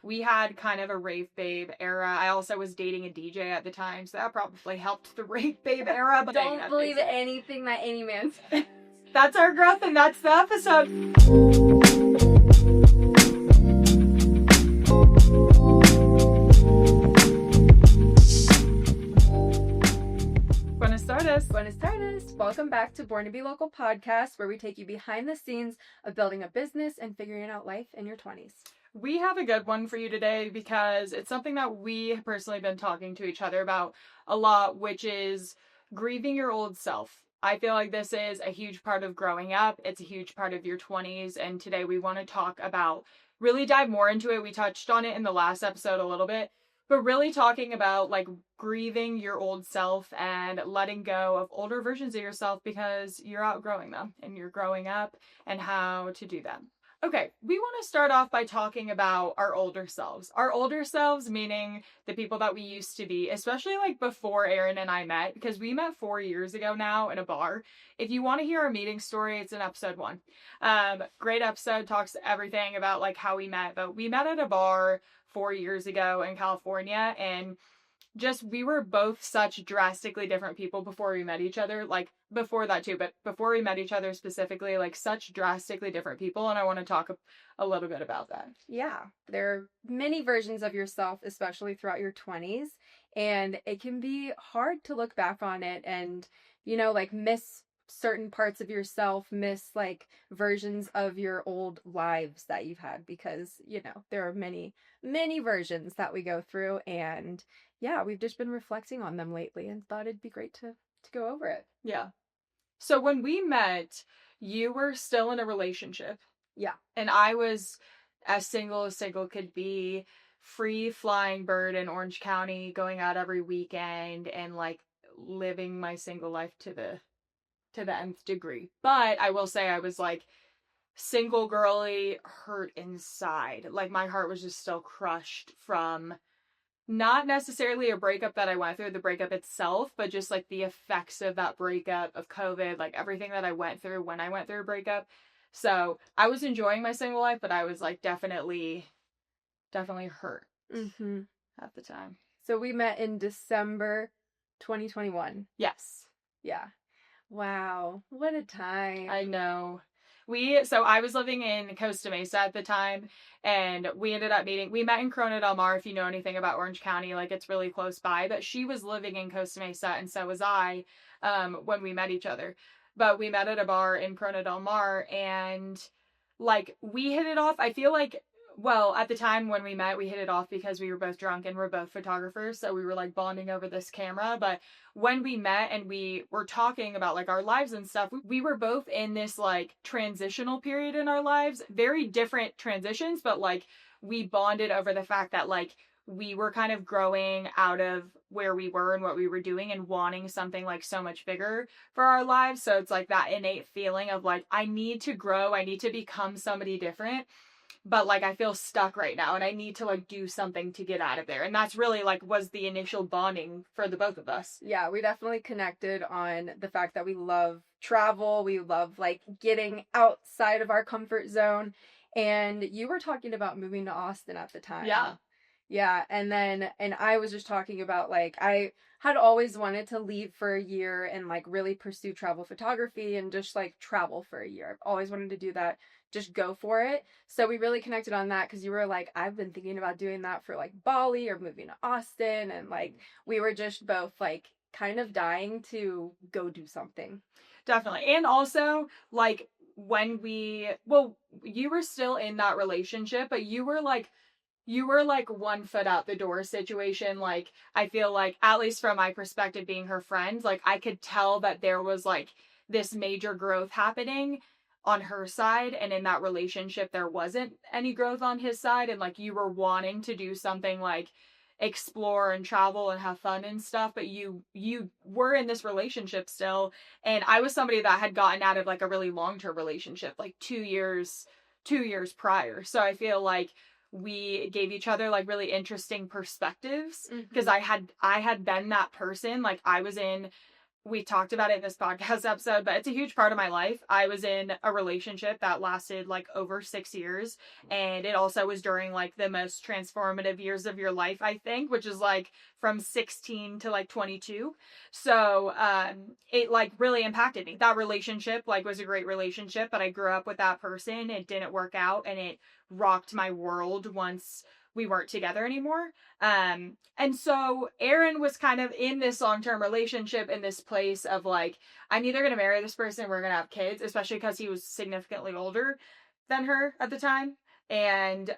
We had kind of a rave babe era. I also was dating a DJ at the time, so that probably helped the rave babe era. But don't believe anything that any man says. That's our growth, and that's the episode. Buenas tardes. Welcome back to Born to Be Local podcast, where we take you behind the scenes of building a business and figuring out life in your 20s. We have a good one for you today because it's something that we have personally been talking to each other about a lot, which is grieving your old self. I feel like this is a huge part of growing up. It's a huge part of your 20s. And today we want to talk about, really dive more into it. We touched on it in the last episode a little bit, but really talking about like grieving your old self and letting go of older versions of yourself because you're outgrowing them and you're growing up and how to do that. Okay, we want to start off by talking about our older selves. Our older selves, meaning the people that we used to be, especially like before Aaron and I met, because we met 4 years ago now in a bar. If you want to hear our meeting story, it's in episode 1. Great episode, talks everything about like how we met, but we met at a bar 4 years ago in California, and just we were both such drastically different people before we met each other, like before that too, but before we met each other specifically, like such drastically different people, and I want to talk a little bit about that. Yeah, there are many versions of yourself, especially throughout your 20s, and it can be hard to look back on it and, you know, like miss certain parts of yourself, miss like versions of your old lives that you've had, because, you know, there are many versions that we go through, and yeah, we've just been reflecting on them lately and thought it'd be great to go over it. Yeah. So when we met, you were still in a relationship. Yeah. And I was as single could be, free flying bird in Orange County, going out every weekend and like living my single life to the nth degree. But I will say I was like single girly, hurt inside. Like my heart was just still crushed from not necessarily a breakup that I went through, the breakup itself, but just like the effects of that breakup, of COVID, like everything that I went through when I went through a breakup. So I was enjoying my single life, but I was like definitely hurt at the time. So we met in December 2021. Yes. Yeah. Wow. What a time. I know. So I was living in Costa Mesa at the time, and we ended up meeting. We met in Corona del Mar, if you know anything about Orange County, like it's really close by, but she was living in Costa Mesa and so was I, when we met each other. But we met at a bar in Corona del Mar, and like we hit it off. I feel like, well, at the time when we met, we hit it off because we were both drunk and we're both photographers. So we were like bonding over this camera. But when we met and we were talking about like our lives and stuff, we were both in this like transitional period in our lives, very different transitions, but like we bonded over the fact that like we were kind of growing out of where we were and what we were doing and wanting something like so much bigger for our lives. So it's like that innate feeling of like, I need to grow. I need to become somebody different. But like I feel stuck right now and I need to like do something to get out of there. And that's really like was the initial bonding for the both of us. Yeah, we definitely connected on the fact that we love travel. We love like getting outside of our comfort zone. And you were talking about moving to Austin at the time. Yeah. Yeah, and I was just talking about like I had always wanted to leave for a year and like really pursue travel photography and just like travel for a year. I've always wanted to do that. Just go for it. So we really connected on that because you were like, I've been thinking about doing that for like Bali or moving to Austin, and like we were just both like kind of dying to go do something. Definitely. And also like when you were still in that relationship, but you were like 1 foot out the door situation. Like, I feel like, at least from my perspective being her friend, like I could tell that there was like this major growth happening on her side, and in that relationship there wasn't any growth on his side, and like you were wanting to do something like explore and travel and have fun and stuff, but you were in this relationship still, and I was somebody that had gotten out of like a really long-term relationship like 2 years prior. So I feel like we gave each other like really interesting perspectives because I had been that person. Like I was in we talked about it in this podcast episode, but it's a huge part of my life. I was in a relationship that lasted like over 6 years. And it also was during like the most transformative years of your life, I think, which is like from 16 to like 22. So it like really impacted me. That relationship like was a great relationship, but I grew up with that person. It didn't work out and it rocked my world once we weren't together anymore. And so Aaron was kind of in this long-term relationship in this place of like, I'm either going to marry this person, we're going to have kids, especially because he was significantly older than her at the time. And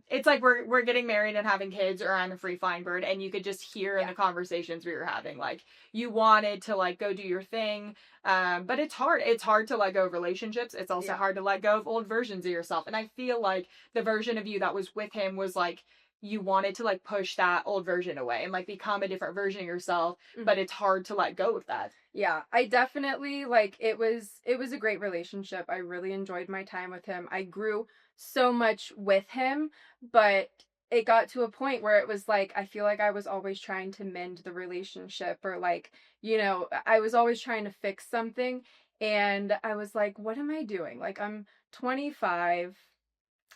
it's like we're getting married and having kids, or I'm a free flying bird. And you could just hear in the conversations we were having, like you wanted to like go do your thing. But it's hard. It's hard to let go of relationships. It's also hard to let go of old versions of yourself. And I feel like the version of you that was with him was like, you wanted to like push that old version away and like become a different version of yourself, but it's hard to let go of that. Yeah, I definitely like it was a great relationship. I really enjoyed my time with him. I grew so much with him, but it got to a point where it was like I feel like I was always trying to mend the relationship, or like, I was always trying to fix something, and I was like, what am I doing? Like I'm 25.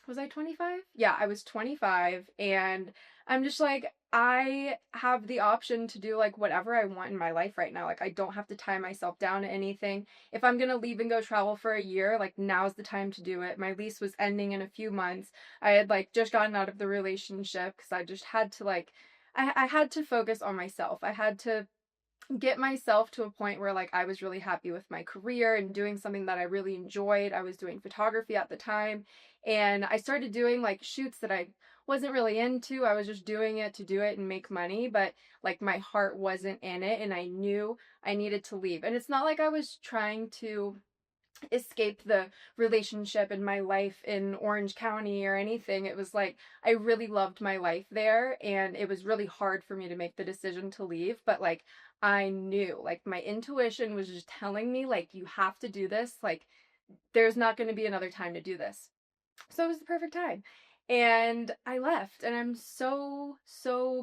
Was I 25? Yeah, I was 25, and I'm just like, I have the option to do like whatever I want in my life right now. Like I don't have to tie myself down to anything. If I'm going to leave and go travel for a year, like now's the time to do it. My lease was ending in a few months. I had like just gotten out of the relationship cuz I just had to like I had to focus on myself. I had to get myself to a point where like I was really happy with my career and doing something that I really enjoyed. I was doing photography at the time, and I started doing like shoots that I wasn't really into. I was just doing it to do it and make money, but like my heart wasn't in it, and I knew I needed to leave. And it's not like I was trying to escape the relationship in my life in Orange County or anything. It was like I really loved my life there, and it was really hard for me to make the decision to leave, but like I knew, like my intuition was just telling me like you have to do this. Like there's not going to be another time to do this. So it was the perfect time. And I left, and I'm so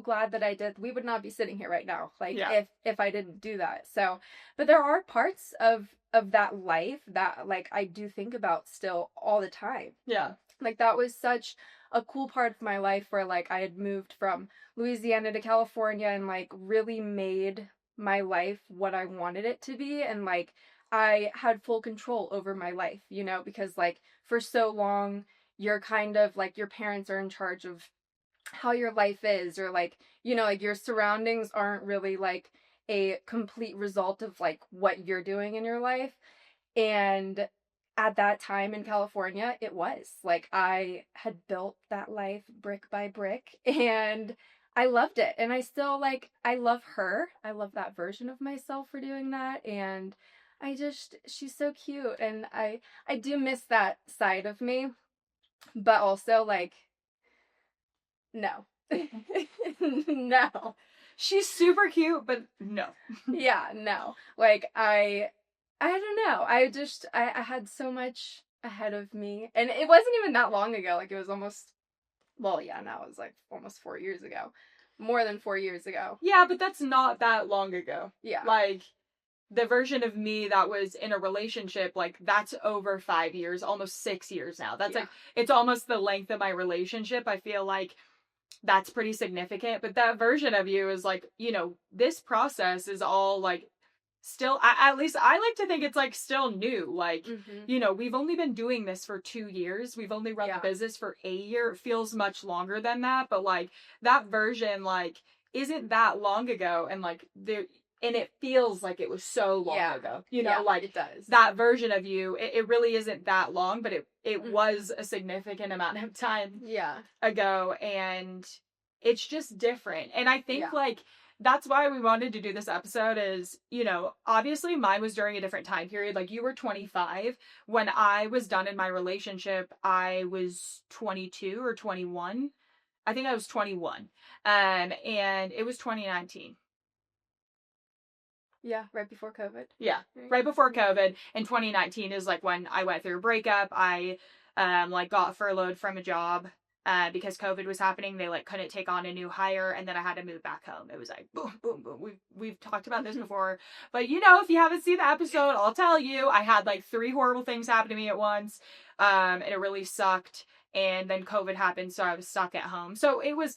glad that I did. We would not be sitting here right now like if I didn't do that. So, but there are parts of that life that like I do think about still all the time. Yeah. Like that was such a cool part of my life where like I had moved from Louisiana to California and like really made my life what I wanted it to be, and like I had full control over my life, because like for so long you're kind of like your parents are in charge of how your life is, or like, like your surroundings aren't really like a complete result of like what you're doing in your life. And at that time in California, it was like I had built that life brick by brick, and I loved it. And I still like, I love her. I love that version of myself for doing that. And she's so cute. And I do miss that side of me, but also like, no. No. She's super cute, but no. Yeah, no. Like I don't know. I had so much ahead of me. And it wasn't even that long ago. Like it was almost, well, yeah, now it was like almost 4 years ago. More than 4 years ago. Yeah, but that's not that long ago. Yeah. Like the version of me that was in a relationship, like that's over 5 years, almost 6 years now. That's like, it's almost the length of my relationship. I feel like that's pretty significant. But that version of you is like, this process is all like still, at least I like to think it's like still new. Like, we've only been doing this for 2 years. We've only run the business for a year. It feels much longer than that. But like that version, like, isn't that long ago. And like and it feels like it was so long ago, like it does. That version of you, it really isn't that long, but it was a significant amount of time ago, and it's just different. And I think like that's why we wanted to do this episode is, obviously mine was during a different time period. Like you were 25. When I was done in my relationship, I was 22 or 21. I think I was 21. And it was 2019. Yeah, right before COVID. Yeah, right before COVID. And 2019 is like when I went through a breakup. I like got furloughed from a job. because COVID was happening. They like couldn't take on a new hire, and then I had to move back home. It was like boom, boom, boom. We've talked about this before, but if you haven't seen the episode, I'll tell you. I had like 3 horrible things happen to me at once, and it really sucked. And then COVID happened, so I was stuck at home. So it was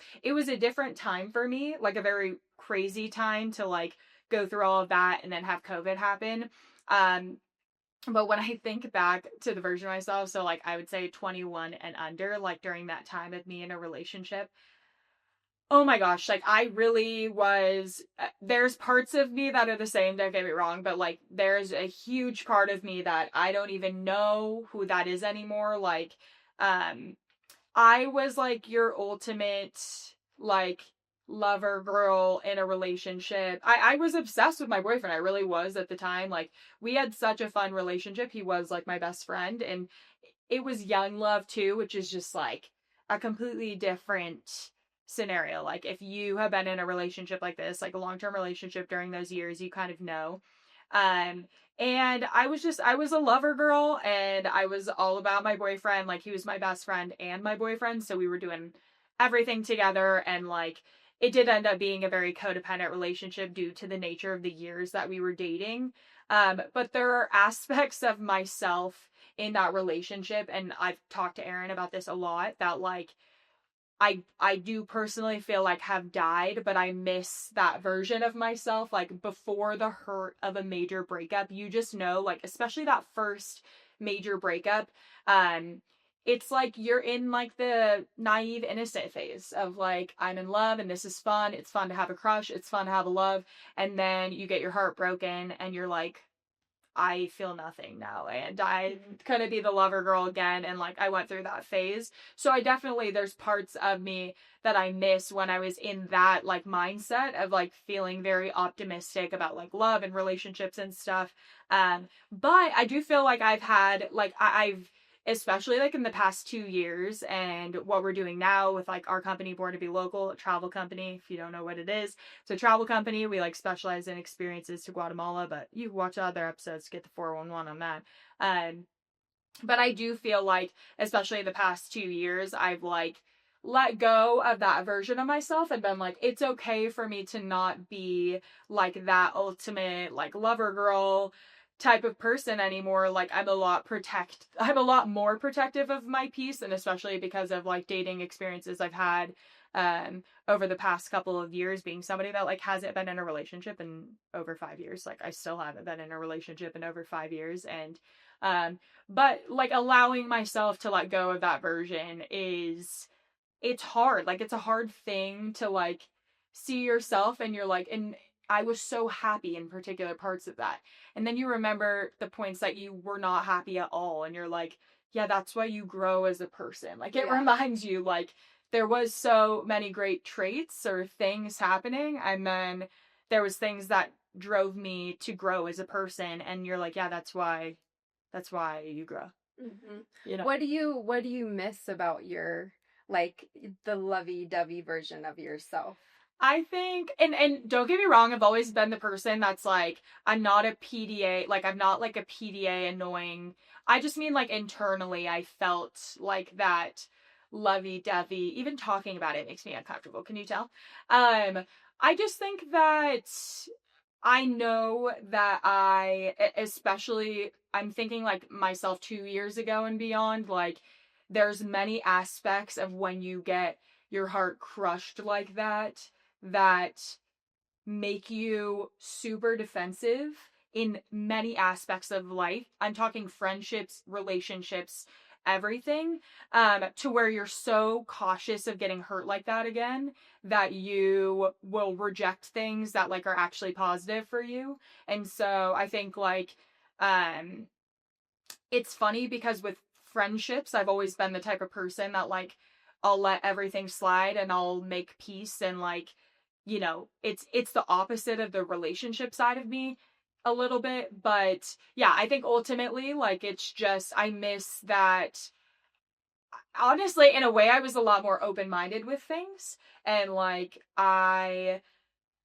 a different time for me, like a very crazy time to like go through all of that and then have COVID happen. Um, but when I think back to the version of myself, so like I would say 21 and under, like during that time of me in a relationship, oh my gosh, like I really was. There's parts of me that are the same, don't get me wrong, but like there's a huge part of me that I don't even know who that is anymore. Like, I was like your ultimate, like, lover girl in a relationship. I was obsessed with my boyfriend. I really was at the time. Like, we had such a fun relationship. He was like my best friend, and it was young love too, which is just like a completely different scenario. Like, if you have been in a relationship like this, like a long-term relationship during those years, you kind of know. Um, and I was a lover girl, and I was all about my boyfriend. Like, he was my best friend and my boyfriend. So we were doing everything together. And like, it did end up being a very codependent relationship due to the nature of the years that we were dating. But there are aspects of myself in that relationship. And I've talked to Erin about this a lot, that like, I do personally feel like have died, but I miss that version of myself, like before the hurt of a major breakup. You just know, like, especially that first major breakup, um, it's like you're in like the naive innocent phase of like, I'm in love and this is fun. It's fun to have a crush. It's fun to have a love. And then you get your heart broken and you're like, I feel nothing now, and I couldn't be the lover girl again. And like, I went through that phase. So I definitely, there's parts of me that I miss when I was in that like mindset of like feeling very optimistic about like love and relationships and stuff. But I do feel like I've had like, I've, especially like in the past 2 years and what we're doing now with like our company, Born to Be Local, a travel company. If you don't know what it is, it's a travel company. We like specialize in experiences to Guatemala, but you can watch other episodes to get the 411 on that. But I do feel like, especially the past 2 years, I've like let go of that version of myself and been like, it's okay for me to not be like that ultimate like lover girl type of person anymore. Like, I'm a lot more protective of my peace, and especially because of like dating experiences I've had over the past couple of years, being somebody that like hasn't been in a relationship in over 5 years. Like, I still haven't been in a relationship in over 5 years. And but like allowing myself to let go of that version it's hard. Like, it's a hard thing to like see yourself, and you're like, and I was so happy in particular parts of that. And then you remember the points that you were not happy at all, and you're like, yeah, that's why you grow as a person. Like, it reminds you like there was so many great traits or things happening, and then there was things that drove me to grow as a person, and you're like, yeah, that's why you grow. Mm-hmm. You know. What do you miss about your, like, the lovey-dovey version of yourself? I think, and don't get me wrong, I've always been the person that's like, I'm not a PDA, like I'm not like a PDA annoying. I just mean like internally I felt like that lovey-dovey. Even talking about it makes me uncomfortable. Can you tell? I just think that I know that especially, I'm thinking like myself 2 years ago and beyond, like there's many aspects of when you get your heart crushed like that make you super defensive in many aspects of life. I'm talking friendships, relationships, everything, to where you're so cautious of getting hurt like that again that you will reject things that like are actually positive for you. And so I think like, it's funny because with friendships, I've always been the type of person that like I'll let everything slide and I'll make peace, and like, it's the opposite of the relationship side of me a little bit. But yeah, I think ultimately like it's just I miss that. Honestly, in a way, I was a lot more open-minded with things, and like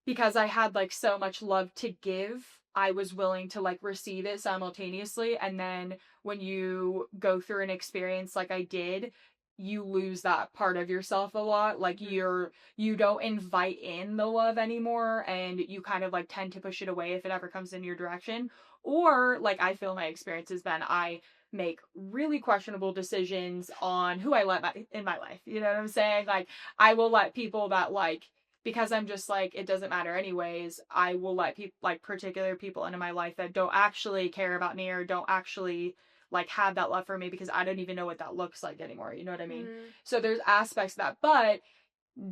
because I had like so much love to give, I was willing to like receive it simultaneously. And then when you go through an experience like I did, you lose that part of yourself a lot. Like you don't invite in the love anymore, and you kind of like tend to push it away if it ever comes in your direction. Or like I feel my experience has been I make really questionable decisions on who I let in my life. You know what I'm saying? Like I will let people that like because I'm just like it doesn't matter anyways. I will let people like particular people into my life that don't actually care about me or don't actually like have that love for me because I don't even know what that looks like anymore. You know what I mean? Mm. So there's aspects of that, but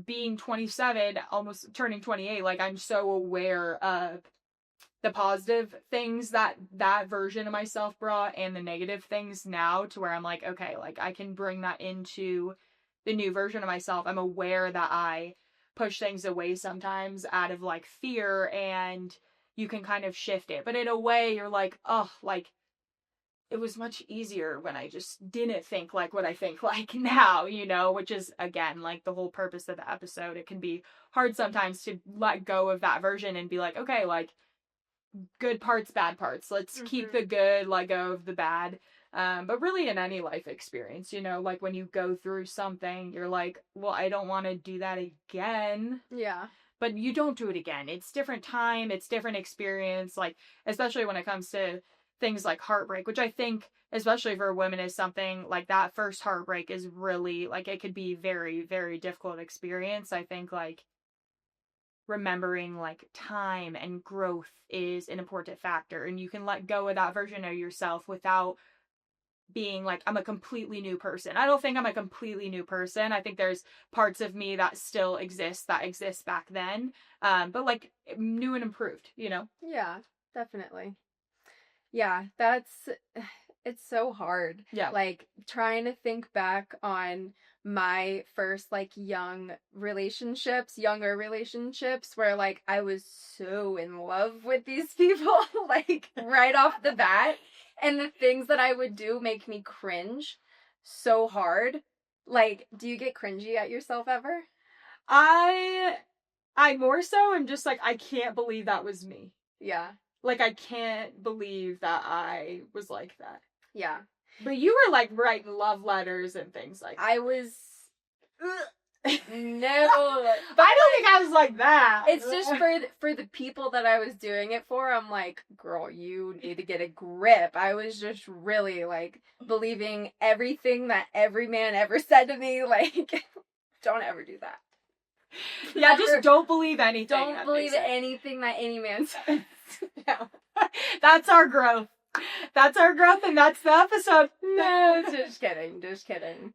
being 27, almost turning 28, like I'm so aware of the positive things that that version of myself brought and the negative things now to where I'm like, okay, like I can bring that into the new version of myself. I'm aware that I push things away sometimes out of like fear and you can kind of shift it. But in a way, you're like, oh, like it was much easier when I just didn't think like what I think like now, you know, which is again like the whole purpose of the episode. It can be hard sometimes to let go of that version and be like, okay, like good parts, bad parts. Let's keep the good, let go of the bad. But really in any life experience, you know, like when you go through something, you're like, well, I don't want to do that again. Yeah. But you don't do it again. It's different time, it's different experience, like especially when it comes to things like heartbreak, which I think especially for women is something like that first heartbreak is really like it could be very, very difficult experience. I think like remembering like time and growth is an important factor and you can let go of that version of yourself without being like I'm a completely new person. I don't think I'm a completely new person. I think there's parts of me that still exist that exist back then. But like new and improved, you know? Yeah, definitely. Yeah, that's it's so hard. Yeah. Like trying to think back on my first like younger relationships where like I was so in love with these people like right off the bat and the things that I would do make me cringe so hard. Like, do you get cringy at yourself ever? I I more so am just like I can't believe that was me. Yeah. Like I can't believe that I was like that. Yeah. But you were like writing love letters and things like that. I was no, but I don't think I was like that. It's just for the people that I was doing it for. I'm like, girl, you need to get a grip. I was just really like believing everything that every man ever said to me. Like, don't ever do that. Yeah, never, just don't believe anything. Don't believe anything that any man says. No. That's our growth. That's our growth, and that's the episode. No, just kidding.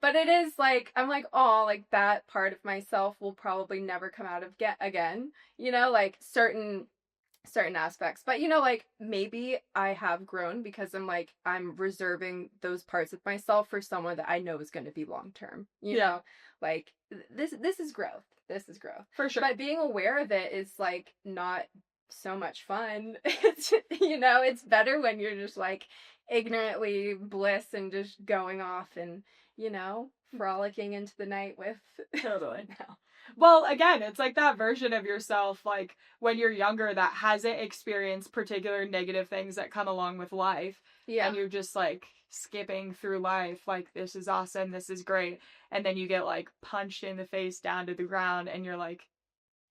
But it is like, I'm like, oh, like that part of myself will probably never come out of again. You know, like certain aspects. But you know, like maybe I have grown because I'm reserving those parts of myself for someone that I know is going to be long term. You know, like this is growth. This is growth. For sure. But being aware of it is like not so much fun. It's, you know, it's better when you're just like ignorantly bliss and just going off and, you know, frolicking into the night with totally. No. Well, again, it's like that version of yourself like when you're younger that hasn't experienced particular negative things that come along with life. Yeah. And you're just like skipping through life like this is awesome, this is great, and then you get like punched in the face down to the ground and you're like,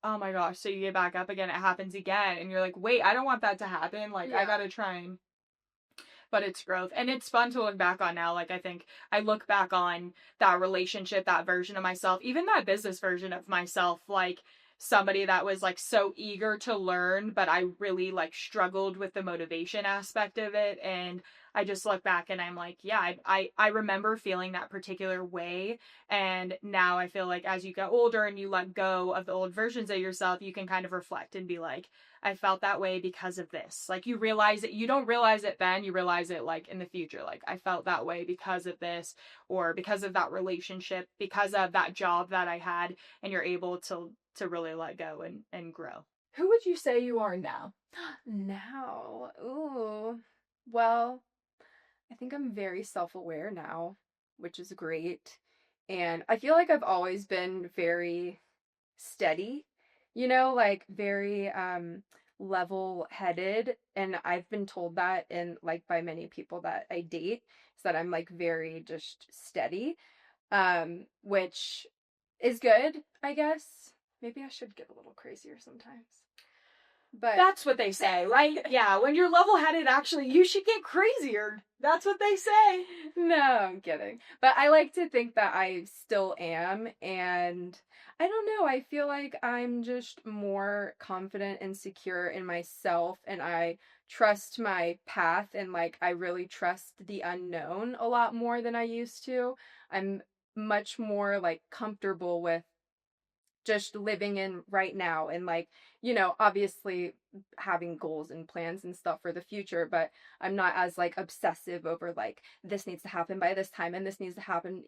oh my gosh, so you get back up again, it happens again, and you're like, wait, I don't want that to happen, like I gotta try and but it's growth and it's fun to look back on now. Like I think I look back on that relationship, that version of myself, even that business version of myself, like somebody that was like so eager to learn, but I really like struggled with the motivation aspect of it. And I just look back and I'm like, yeah, I remember feeling that particular way. And now I feel like as you get older and you let go of the old versions of yourself, you can kind of reflect and be like, I felt that way because of this. Like you realize it, you don't realize it then, you realize it like in the future. Like I felt that way because of this, or because of that relationship, because of that job that I had, and you're able to really let go and grow. Who would you say you are now? Now? Ooh. Well, I think I'm very self-aware now, which is great. And I feel like I've always been very steady, you know, like very level-headed. And I've been told that in like by many people that I date, is that I'm like very just steady. which is good, I guess. Maybe I should get a little crazier sometimes. But that's what they say, right? Yeah, when you're level-headed, actually, you should get crazier. That's what they say. No, I'm kidding. But I like to think that I still am, and I don't know, I feel like I'm just more confident and secure in myself, and I trust my path, and like I really trust the unknown a lot more than I used to. I'm much more like comfortable with just living in right now, and like, obviously having goals and plans and stuff for the future, but I'm not as like obsessive over like this needs to happen by this time and this needs to happen.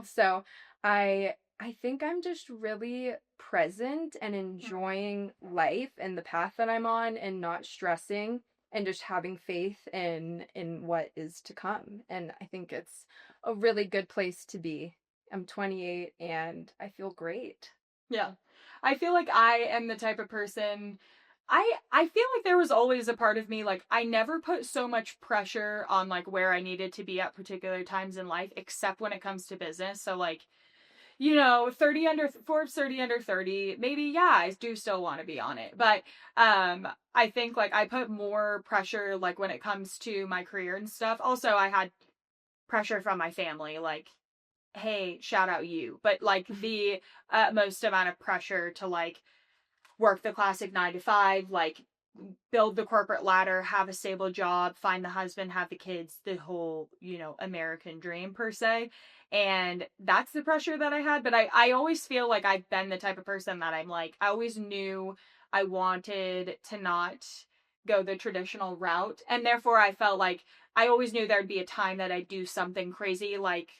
So I think I'm just really present and enjoying life and the path that I'm on, and not stressing, and just having faith in what is to come. And I think it's a really good place to be. I'm 28 and I feel great. Yeah. I feel like I am the type of person, I feel like there was always a part of me, like I never put so much pressure on like where I needed to be at particular times in life, except when it comes to business. So like, 30 under Forbes 30 under 30, maybe yeah, I do still want to be on it. But I think like I put more pressure like when it comes to my career and stuff. Also, I had pressure from my family, like, hey, shout out you. But like the most amount of pressure to like work the classic 9 to 5, like build the corporate ladder, have a stable job, find the husband, have the kids, the whole, American dream per se. And that's the pressure that I had. But I always feel like I've been the type of person that I'm like, I always knew I wanted to not go the traditional route. And therefore, I felt like I always knew there'd be a time that I'd do something crazy, like,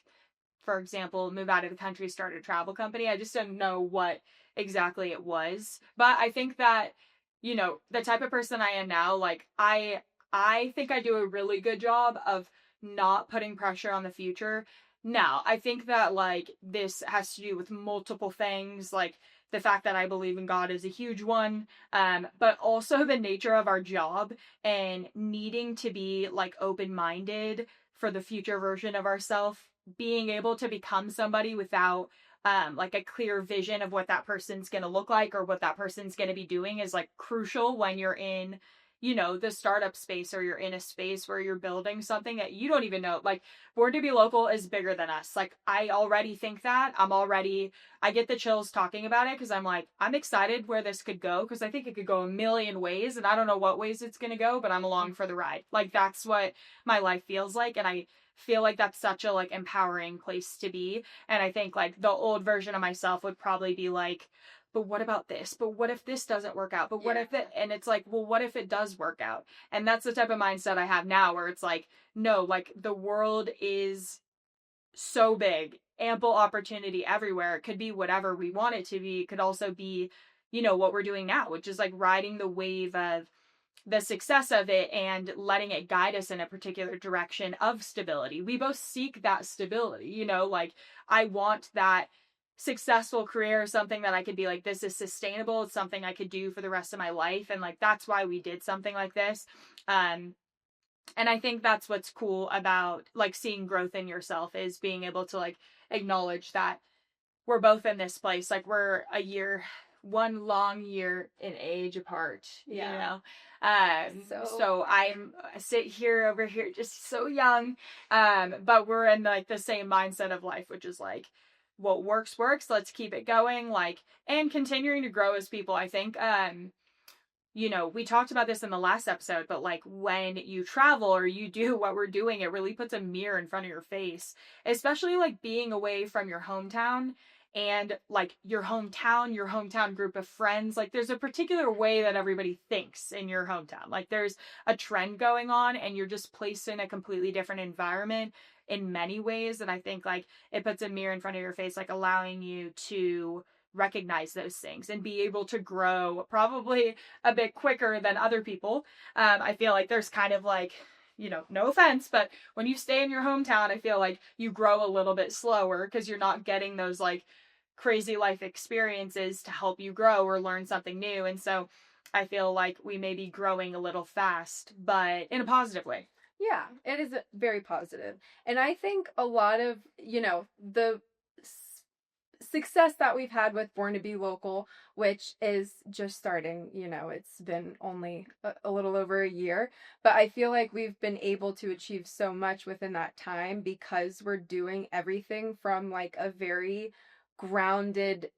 for example, move out of the country, start a travel company. I just didn't know what exactly it was. But I think that, the type of person I am now, like I think I do a really good job of not putting pressure on the future. Now, I think that like this has to do with multiple things, like the fact that I believe in God is a huge one, but also the nature of our job and needing to be like open-minded for the future version of ourselves, being able to become somebody without like a clear vision of what that person's going to look like or what that person's going to be doing is like crucial when you're in, the startup space, or you're in a space where you're building something that you don't even know. Like Born to Be Local is bigger than us. Like I already think that. I get the chills talking about it because I'm like, I'm excited where this could go, because I think it could go a million ways and I don't know what ways it's going to go, but I'm along for the ride. Like that's what my life feels like. And I feel like that's such a like empowering place to be. And I think like the old version of myself would probably be like, but what about this? But what if this doesn't work out? But what if it, and it's like, well, what if it does work out? And that's the type of mindset I have now, where it's like, no, like the world is so big, ample opportunity everywhere. It could be whatever we want it to be. It could also be, what we're doing now, which is like riding the wave of the success of it and letting it guide us in a particular direction of stability. We both seek that stability, like I want that successful career, something that I could be like, this is sustainable. It's something I could do for the rest of my life. And like, that's why we did something like this. And I think that's what's cool about like seeing growth in yourself, is being able to like acknowledge that we're both in this place. Like we're one long year in age apart, so I sit here over here just so young, but we're in like the same mindset of life, which is like, what works, let's keep it going, like, and continuing to grow as people. I think, we talked about this in the last episode, but like when you travel or you do what we're doing, it really puts a mirror in front of your face, especially like being away from your hometown and like your hometown group of friends. Like there's a particular way that everybody thinks in your hometown. Like there's a trend going on and you're just placed in a completely different environment in many ways. And I think like it puts a mirror in front of your face, like allowing you to recognize those things and be able to grow probably a bit quicker than other people. I feel like there's kind of like, no offense, but when you stay in your hometown, I feel like you grow a little bit slower because you're not getting those like crazy life experiences to help you grow or learn something new. And so I feel like we may be growing a little fast, but in a positive way. Yeah, it is very positive. And I think a lot of, the success that we've had with Born to Be Local, which is just starting. It's been only a little over a year, but I feel like we've been able to achieve so much within that time because we're doing everything from like a very grounded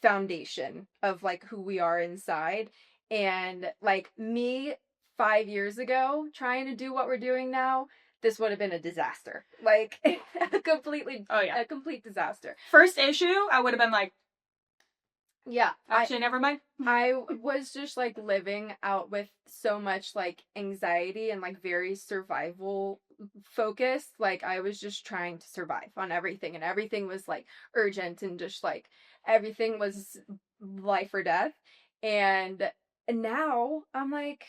foundation of like who we are inside. And like me 5 years ago trying to do what we're doing now, this would have been a disaster. Like Oh yeah, a complete disaster. first issue I would have been like, Yeah, actually never mind. I was just like living out with so much like anxiety and like very survival focused. Like I was just trying to survive on everything, and everything was like urgent, and just like everything was life or death. And now I'm like,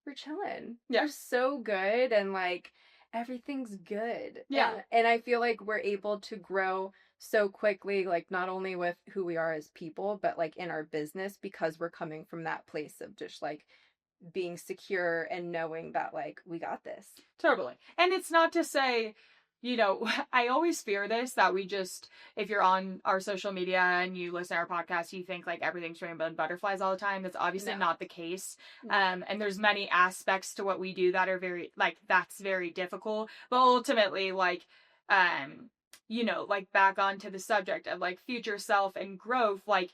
we're chilling. Yeah. We're so good, and like everything's good. Yeah. And I feel like we're able to grow so quickly, like not only with who we are as people, but like in our business, because we're coming from that place of just like being secure and knowing that like we got this. Totally. And it's not to say, I always fear this, that we just, if you're on our social media and you listen to our podcast, you think like everything's rainbow and butterflies all the time. That's obviously not the case. And there's many aspects to what we do that are very, like, that's very difficult. But ultimately, like, like back onto the subject of like future self and growth, like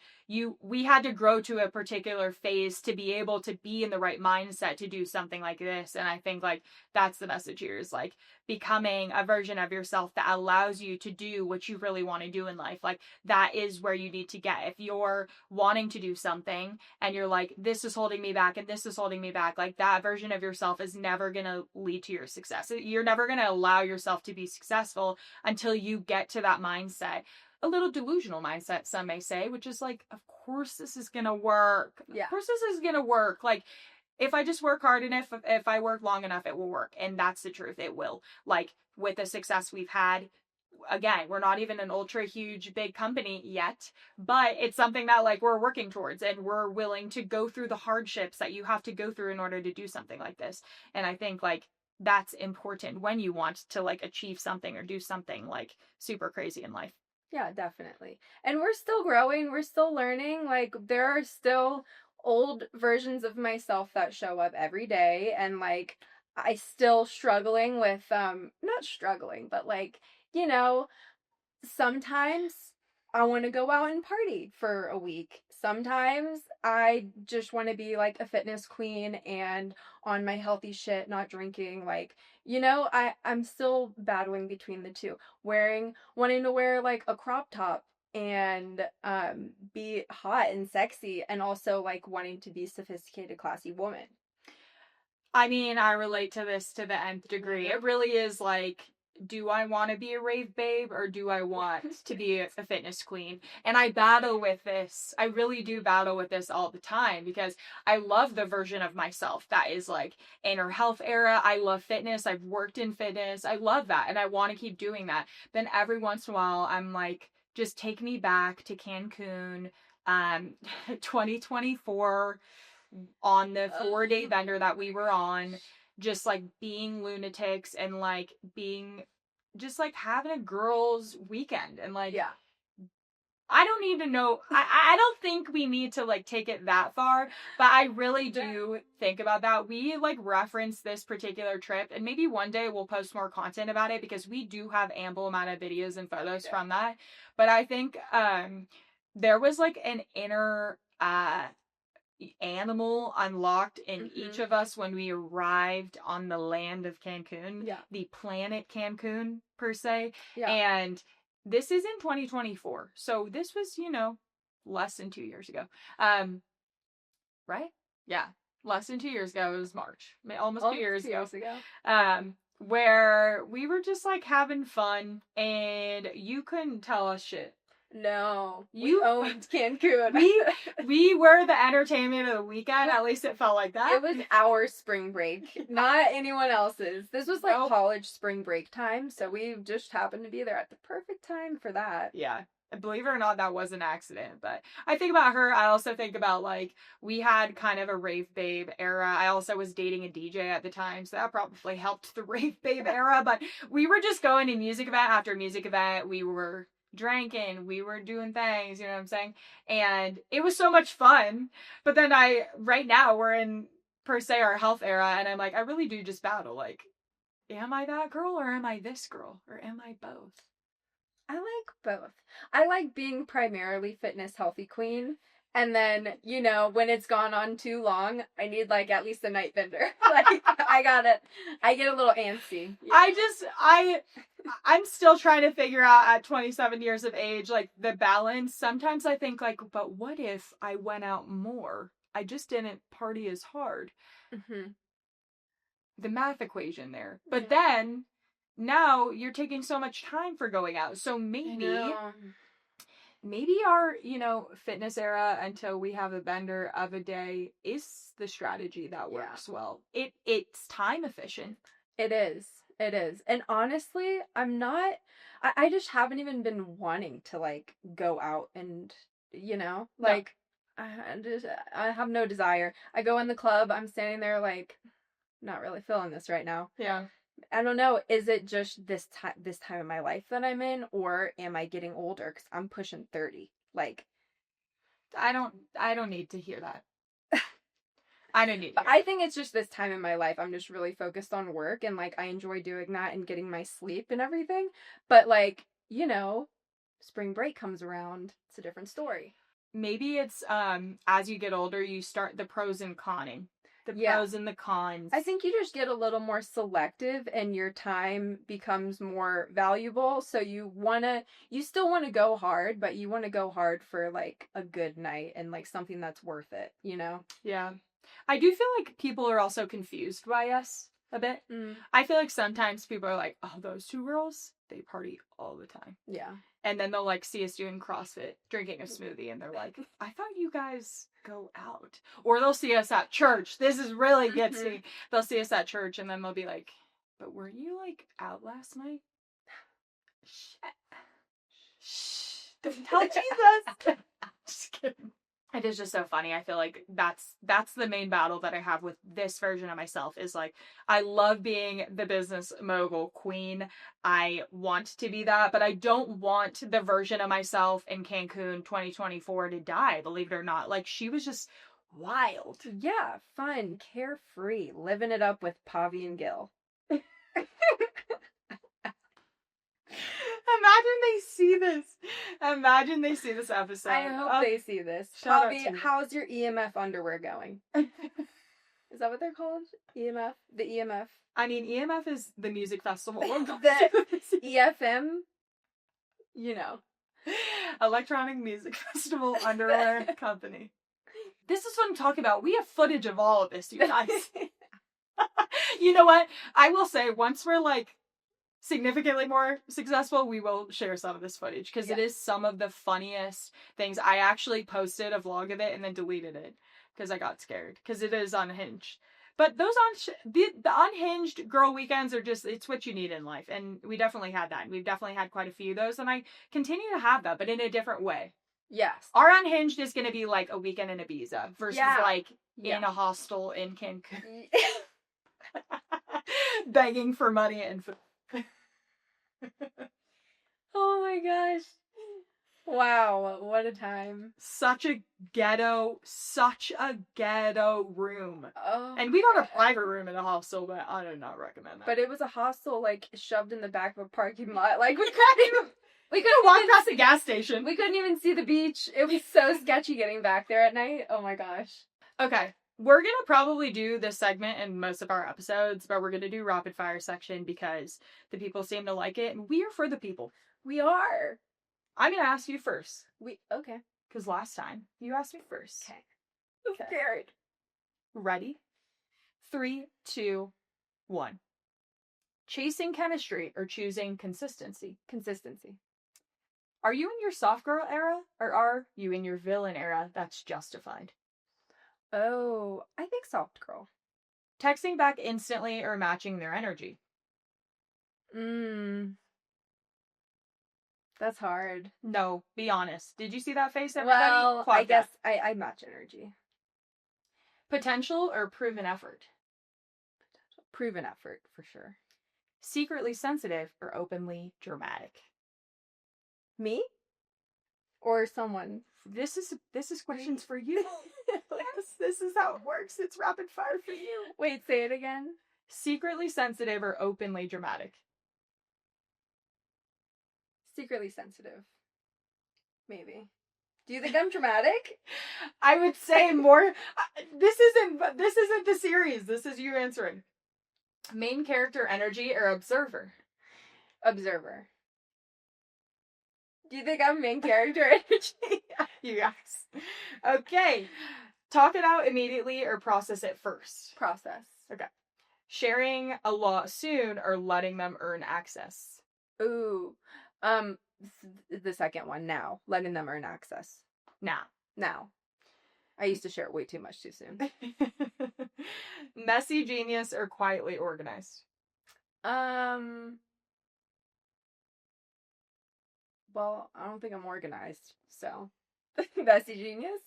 we had to grow to a particular phase to be able to be in the right mindset to do something like this. And I think like that's the message here, is like becoming a version of yourself that allows you to do what you really want to do in life. Like that is where you need to get. If you're wanting to do something and you're like, this is holding me back and this is holding me back, like that version of yourself is never going to lead to your success. You're never going to allow yourself to be successful until you get to that mindset. A little delusional mindset, some may say, which is like, of course this is gonna work. Yeah. Of course this is gonna work. Like, if I just work hard enough, if I work long enough, it will work. And that's the truth. It will. Like, with the success we've had, again, we're not even an ultra huge big company yet, but it's something that like we're working towards, and we're willing to go through the hardships that you have to go through in order to do something like this. And I think like that's important when you want to like achieve something or do something like super crazy in life. Yeah, definitely. And we're still growing, we're still learning. Like there are still old versions of myself that show up every day, and like I still struggling with not struggling, but like, sometimes I want to go out and party for a week. Sometimes I just want to be like a fitness queen and on my healthy shit, not drinking. Like, I'm still battling between the two. Wanting to wear like a crop top and be hot and sexy, and also like wanting to be sophisticated, classy woman. I mean, I relate to this to the nth degree. It really is like, do I want to be a rave babe or do I want to be a fitness queen? And I battle with this. I really do battle with this all the time, because I love the version of myself that is like inner health era. I love fitness. I've worked in fitness. I love that. And I want to keep doing that. Then every once in a while, I'm like, just take me back to Cancun, 2024, on the 4-day bender that we were on, just like being lunatics and like being just like having a girls' weekend. And like, Yeah. I don't need to know. I don't think we need to like take it that far, but I really do think about that. We like reference this particular trip, and maybe one day we'll post more content about it, because we do have ample amount of videos and photos from that. But I think there was like an inner animal unlocked in each of us when we arrived on the land of Cancun, the planet Cancun per se. And this is in 2024. So this was, less than 2 years ago. Right? Yeah. Less than 2 years ago. It was March. Almost 2 years ago. Where we were just like having fun, and you couldn't tell us shit. No, you owned Cancun. we were the entertainment of the weekend. At least it felt like that. It was our spring break, not anyone else's. This was like college spring break time, so we just happened to be there at the perfect time for that. Yeah. Believe it or not, that was an accident. But I think about her. I also think about like, we had kind of a rave babe era. I also was dating a DJ at the time, so that probably helped the rave babe era. But we were just going to music event after music event. We were drinking, we were doing things, you know what I'm saying? And it was so much fun. But then right now, we're in, per se, our health era, and I'm like, I really do just battle. Like, am I that girl or am I this girl? Or am I both? I like both. I like being primarily fitness healthy queen. And then, you know, when it's gone on too long, I need like at least a night bender. Like I get a little antsy. I'm still trying to figure out at 27 years of age, like the balance. Sometimes I think like, but what if I went out more? I just didn't party as hard. Mm-hmm. The math equation there. But then now you're taking so much time for going out. So maybe our, fitness era until we have a bender of a day is the strategy that works well. It's time efficient. It is. It is. And honestly, I just haven't even been wanting to like go out and, like I have no desire. I go in the club, I'm standing there like not really feeling this right now. Yeah. I don't know. Is it just this time in my life that I'm in, or am I getting older? Because I'm pushing 30. Like, I don't need to hear that. I don't need. I think it's just this time in my life. I'm just really focused on work, and like I enjoy doing that and getting my sleep and everything. But like, spring break comes around. It's a different story. Maybe it's as you get older, you start the pros and conning. Pros and the cons. I think you just get a little more selective and your time becomes more valuable. So you still want to go hard, but you want to go hard for like a good night and like something that's worth it, Yeah. I do feel like people are also confused by us a bit. I feel like sometimes people are like, oh, those two girls, they party all the time. Yeah. And then they'll like see us doing CrossFit, drinking a smoothie, and they're like, I thought you guys go out. Or they'll see us at church. This is really gets me. They'll see us at church and then they'll be like, but were you like out last night? Shh. Don't tell Jesus. Just kidding. It is just so funny. I feel like that's the main battle that I have with this version of myself is like, I love being the business mogul queen. I want to be that, but I don't want the version of myself in Cancun 2024 to die, believe it or not. Like, she was just wild. Yeah, fun, carefree, living it up with Pavi and Gil. Imagine they see this episode. I hope they see this. Pavi, how's your EMF underwear going? Is that what they're called? EMF? The EMF? I mean, EMF is the music festival. The EFM? Electronic Music Festival Underwear Company. This is what I'm talking about. We have footage of all of this, you guys. You know what? I will say, once we're like significantly more successful, we will share some of this footage because it is some of the funniest things. I actually posted a vlog of it and then deleted it because I got scared because it is unhinged. But those the unhinged girl weekends are just, it's what you need in life. And we definitely had that. We've definitely had quite a few of those. And I continue to have that, but in a different way. Yes. Our unhinged is going to be like a weekend in Ibiza versus like in a hostel in Cancun. Begging for money and food. Oh my gosh. Wow, what a time. Such a ghetto room. Oh. And we got a private room in a hostel, but I do not recommend that. But it was a hostel like shoved in the back of a parking lot. Like we couldn't walk past the gas station. We couldn't even see the beach. It was so sketchy getting back there at night. Oh my gosh. Okay. We're going to probably do this segment in most of our episodes, but we're going to do rapid fire section because the people seem to like it, and we are for the people. We are. I'm going to ask you first. Okay. Because last time, you asked me first. Okay. I'm scared. Ready? 3, 2, 1. Chasing chemistry or choosing consistency? Consistency. Are you in your soft girl era, or are you in your villain era that's justified? Oh, I think soft girl. Texting back instantly or matching their energy? That's hard. No, be honest. Did you see that face, everybody? Well, I guess I match energy. Potential or proven effort? Proven effort, for sure. Secretly sensitive or openly dramatic? Me? Or someone? This is questions for you. This is how it works. It's rapid fire for you. Wait, say it again. Secretly sensitive or openly dramatic? Secretly sensitive. Maybe. Do you think I'm dramatic? I would say more. This isn't the series. This is you answering. Main character energy or observer? Observer. Do you think I'm main character energy? Yes. Okay. Talk it out immediately or process it first? Process. Okay. Sharing a lot soon or letting them earn access? Ooh. The second one now. Letting them earn access. Now. I used to share it way too much too soon. Messy genius or quietly organized? Well, I don't think I'm organized, so. Messy genius?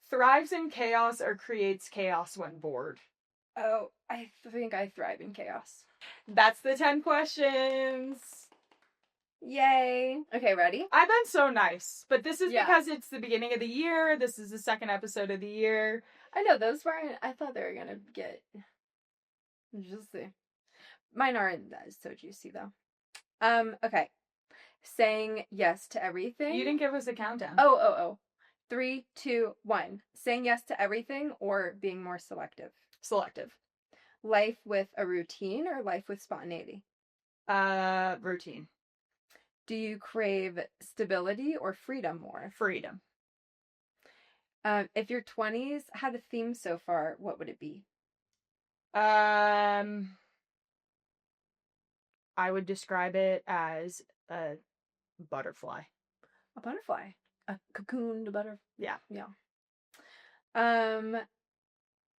Thrives in chaos or creates chaos when bored? Oh, I think I thrive in chaos. That's the 10 questions. Yay. Okay, ready? I've been so nice, but this is Yeah. because it's the beginning of the year. This is the second episode of the year. I know, those weren't, I thought they were gonna get, just see. Mine aren't so juicy, though. Okay. Saying yes to everything. You didn't give us a countdown. Oh. 3, 2, 1. Saying yes to everything or being more selective? Selective. Life with a routine or life with spontaneity? Routine. Do you crave stability or freedom more? Freedom. If your 20s had a theme so far, what would it be? I would describe it as a butterfly. A butterfly. A cocooned butterfly. Yeah.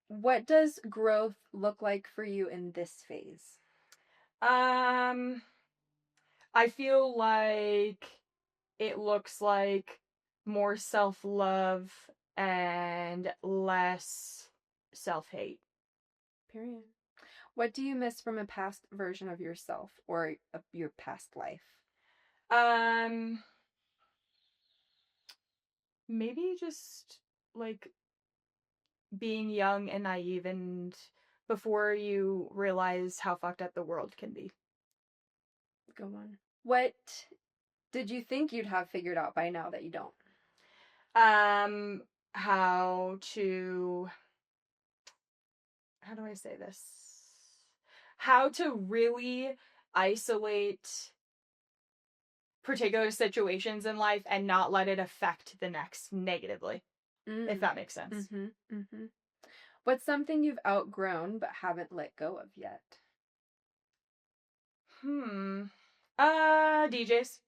What does growth look like for you in this phase? I feel like it looks like more self-love and less self-hate. Period. What do you miss from a past version of yourself or your past life? Maybe just like being young and naive and before you realize how fucked up the world can be. Go on. What did you think you'd have figured out by now that you don't? How do I say this? How to really isolate particular situations in life and not let it affect the next negatively. If that makes sense. What's something you've outgrown but haven't let go of yet? DJs.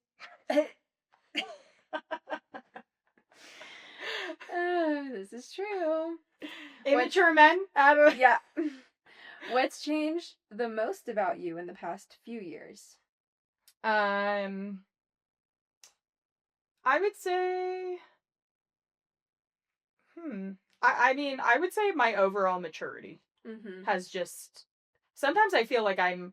This is true. Immature men. Yeah. What's changed the most about you in the past few years? I would say I mean, I would say my overall maturity has just sometimes I feel like I'm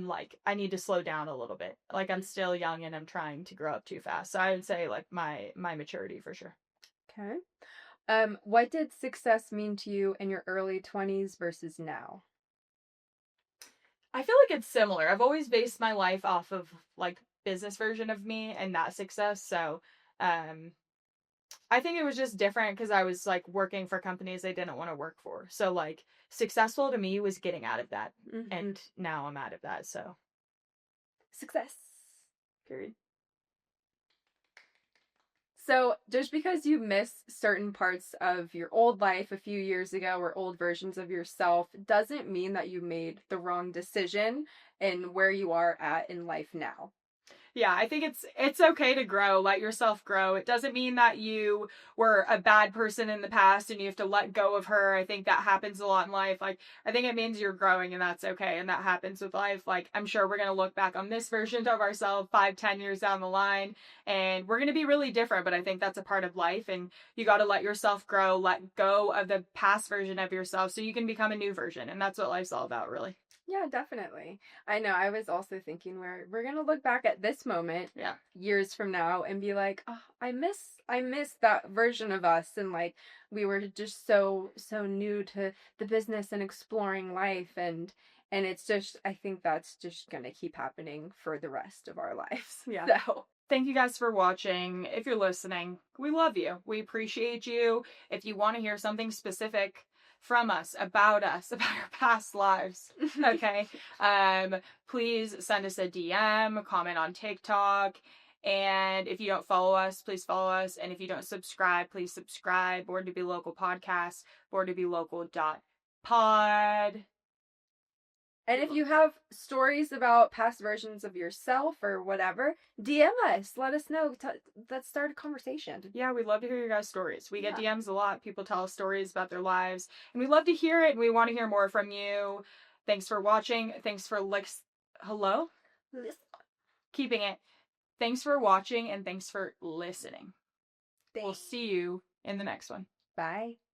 like I need to slow down a little bit. Like I'm still young and I'm trying to grow up too fast. So I would say like my maturity for sure. Okay. What did success mean to you in your early 20s versus now? I feel like it's similar. I've always based my life off of like business version of me and that success. So, I think it was just different because I was like working for companies I didn't want to work for. So like successful to me was getting out of that. And now I'm out of that. So success. Period. So just because you miss certain parts of your old life a few years ago or old versions of yourself doesn't mean that you made the wrong decision in where you are at in life now. Yeah, I think it's okay to grow, let yourself grow. It doesn't mean that you were a bad person in the past and you have to let go of her. I think that happens a lot in life. Like, I think it means you're growing and that's okay. And that happens with life. Like, I'm sure we're going to look back on this version of ourselves 5-10 years down the line and we're going to be really different. But I think that's a part of life and you got to let yourself grow, let go of the past version of yourself so you can become a new version. And that's what life's all about, really. Yeah, definitely. I know. I was also thinking we're gonna look back at this moment Yeah. years from now and be like, oh, I miss that version of us, and like we were just so new to the business and exploring life, and it's just I think that's just gonna keep happening for the rest of our lives. Yeah. So Thank you guys for watching. If you're listening, we love you. We appreciate you. If you want to hear something specific from us, about our past lives, okay, please send us a DM, comment on TikTok. And if you don't follow us, please follow us. And if you don't subscribe, please subscribe. Born to Be Local podcast, born2belocal.pod. And if you have stories about past versions of yourself or whatever, DM us. Let us know. Let's start a conversation. Yeah, we'd love to hear your guys' stories. We get Yeah. DMs a lot. People tell us stories about their lives, and we love to hear it, and we want to hear more from you. Thanks for watching. Thanks for hello? Keeping it. Thanks for watching, and thanks for listening. Thanks. We'll see you in the next one. Bye.